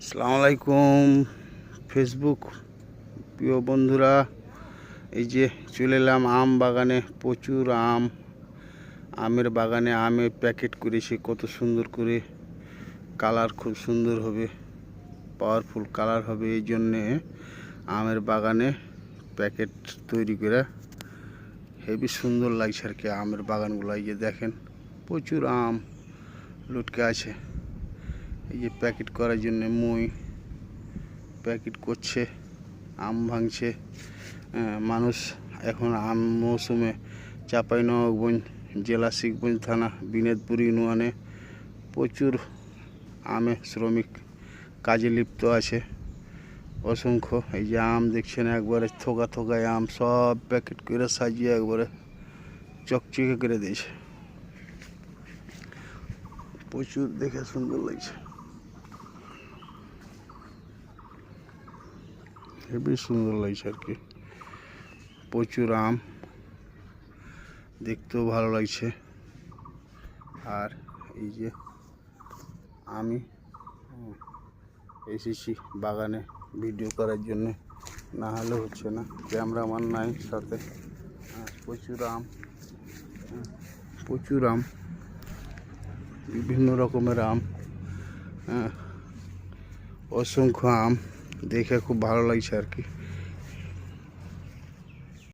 আসসালামু আলাইকুম ফেসবুক প্রিয় বন্ধুরা, এই যে চলে এলাম আম বাগানে। প্রচুর আমের বাগানে আমের প্যাকেট করেছি, কত সুন্দর করে কালার, খুব সুন্দর হবে, পাওয়ারফুল কালার হবে। এই জন্যে আমের বাগানে প্যাকেট তৈরি করে হেবি সুন্দর লাগছে আর কি। আমের বাগানগুলো এই যে দেখেন, প্রচুর আম লটকে আছে। এই যে প্যাকেট করার জন্য মই প্যাকেট করছে, আম ভাঙছে মানুষ। এখন আম মৌসুমে চাঁপাইনবাবগঞ্জ জেলা শিখগঞ্জ থানা বিনোদপুর ইউনিয়নে প্রচুর আমে শ্রমিক কাজে লিপ্ত আছে অসংখ্য। এই যে আম দেখছেন, একবারে থোকা থোকায় আম, সব প্যাকেট করে সাজিয়ে একবারে চকচকে করে দিয়েছে। প্রচুর দেখে সুন্দর লাগছে, হেবি সুন্দর লাগছে আর কি। প্রচুর আম, দেখতেও ভালো লাগছে। আর এই যে আমি এসেছি বাগানে ভিডিও করার জন্য, না হলে হচ্ছে না, ক্যামেরাম্যান নাই সাথে। প্রচুর আম, প্রচুর আম, বিভিন্ন রকমের আম, অসংখ্য আম, দেখে খুব ভালো লাগছে আর কি।